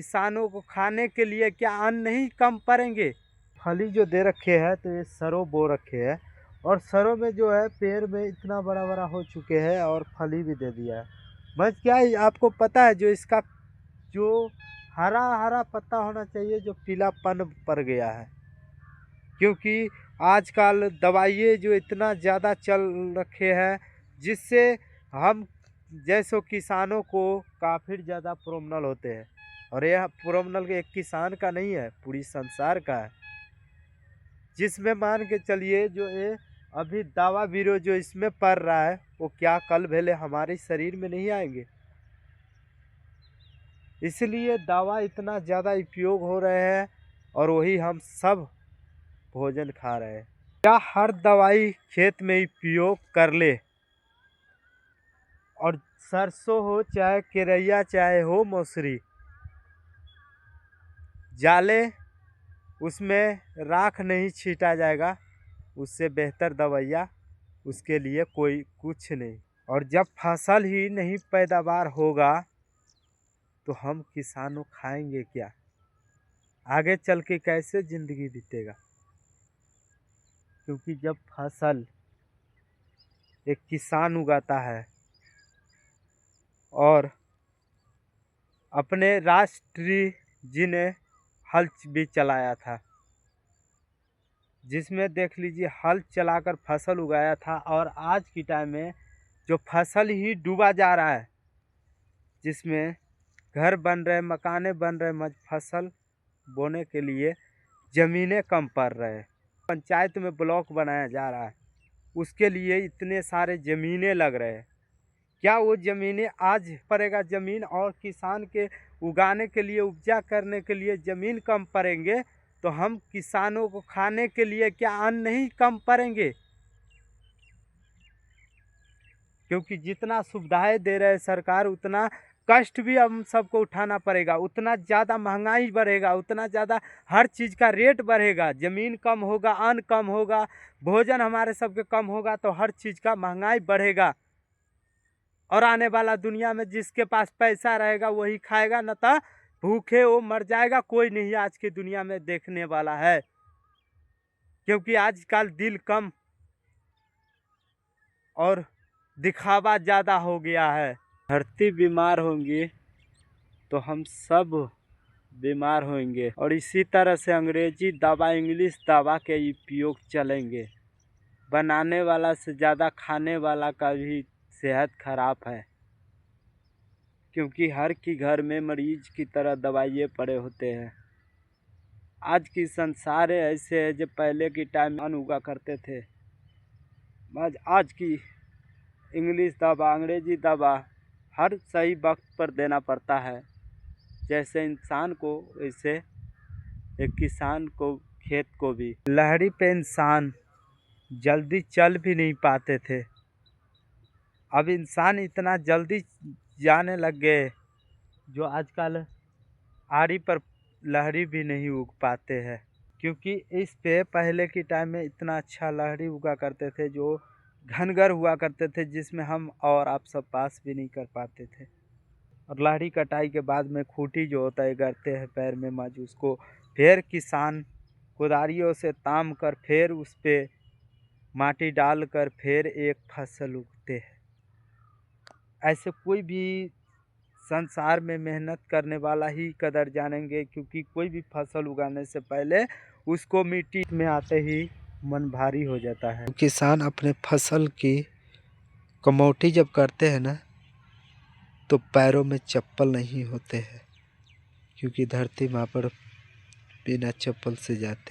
किसानों को खाने के लिए क्या अन्न नहीं कम पड़ेंगे। फली जो दे रखे हैं तो ये सरों बो रखे हैं और सरों में जो है पेड़ में इतना बड़ा बड़ा हो चुके हैं और फली भी दे दिया है। बस क्या है, आपको पता है जो इसका जो हरा हरा पत्ता होना चाहिए जो पीलापन पड़ गया है, क्योंकि आजकल दवाइयाँ जो इतना ज़्यादा चल रखे हैं जिससे हम जैसो किसानों को काफ़ी ज़्यादा प्रॉब्लम होते हैं। और यह प्रॉब्लम एक किसान का नहीं है, पूरी संसार का है। जिसमें मान के चलिए जो ये अभी दवा बीरो जो इसमें पड़ रहा है वो क्या कल भले हमारे शरीर में नहीं आएंगे। इसलिए दवा इतना ज़्यादा उपयोग हो रहे हैं और वही हम सब भोजन खा रहे हैं। क्या हर दवाई खेत में उपयोग कर ले, और सरसों हो चाहे केरैया चाहे हो मौसरी, जाले उसमें राख नहीं छीटा जाएगा, उससे बेहतर दवाइयाँ उसके लिए कोई कुछ नहीं। और जब फसल ही नहीं पैदावार होगा तो हम किसानों खाएंगे क्या, आगे चल के कैसे ज़िंदगी बीतेगा। क्योंकि जब फसल एक किसान उगाता है और अपने राष्ट्रीय जी ने हल भी चलाया था, जिसमें देख लीजिए हल चलाकर फसल उगाया था, और आज की टाइम में जो फसल ही डूबा जा रहा है, जिसमें घर बन रहे, मकाने बन रहे, फसल बोने के लिए ज़मीनें कम पड़ रहे हैं। पंचायत में ब्लॉक बनाया जा रहा है, उसके लिए इतने सारे ज़मीनें लग रहे हैं। क्या वो ज़मीनें आज पड़ेगा ज़मीन, और किसान के उगाने के लिए उपजा करने के लिए ज़मीन कम पड़ेंगे तो हम किसानों को खाने के लिए क्या अन्न नहीं कम पड़ेंगे। क्योंकि जितना सुविधाएं दे रहे हैं सरकार उतना कष्ट भी हम सबको उठाना पड़ेगा, उतना ज़्यादा महंगाई बढ़ेगा, उतना ज़्यादा हर चीज़ का रेट बढ़ेगा। ज़मीन कम होगा, अन्न कम होगा, भोजन हमारे सबके कम होगा तो हर चीज़ का महंगाई बढ़ेगा। और आने वाला दुनिया में जिसके पास पैसा रहेगा वही खाएगा, न तो भूखे वो मर जाएगा। कोई नहीं आज की दुनिया में देखने वाला है, क्योंकि आजकल दिल कम और दिखावा ज़्यादा हो गया है। धरती बीमार होंगी तो हम सब बीमार होंगे, और इसी तरह से अंग्रेजी दवा इंग्लिश दवा के उपयोग चलेंगे। बनाने वाला से ज़्यादा खाने वाला का भी सेहत खराब है, क्योंकि हर की घर में मरीज की तरह दवाइयाँ पड़े होते हैं। आज की संसार ऐसे है जो पहले की टाइम में अन्न उगा करते थे, आज की इंग्लिश दवा अंग्रेजी दवा हर सही वक्त पर देना पड़ता है। जैसे इंसान को वैसे एक किसान को खेत को भी। लहरी पे इंसान जल्दी चल भी नहीं पाते थे, अब इंसान इतना जल्दी जाने लग गए जो आजकल आरी पर लहरी भी नहीं उग पाते हैं। क्योंकि इस पे पहले की टाइम में इतना अच्छा लहरी उगा करते थे जो घनगर हुआ करते थे, जिसमें हम और आप सब पास भी नहीं कर पाते थे। और लहरी कटाई के बाद में खूंटी जो होता है गड़ते हैं पैर में मज, उसको फिर किसान कुदारियों से ताम कर फिर उस पे माटी डालकर फिर एक फसल उगते हैं। ऐसे कोई भी संसार में मेहनत करने वाला ही कदर जानेंगे, क्योंकि कोई भी फसल उगाने से पहले उसको मिट्टी में आते ही मन भारी हो जाता है। किसान अपने फसल की कमौटी जब करते हैं ना तो पैरों में चप्पल नहीं होते हैं, क्योंकि धरती माँ पर बिना चप्पल से जाते हैं।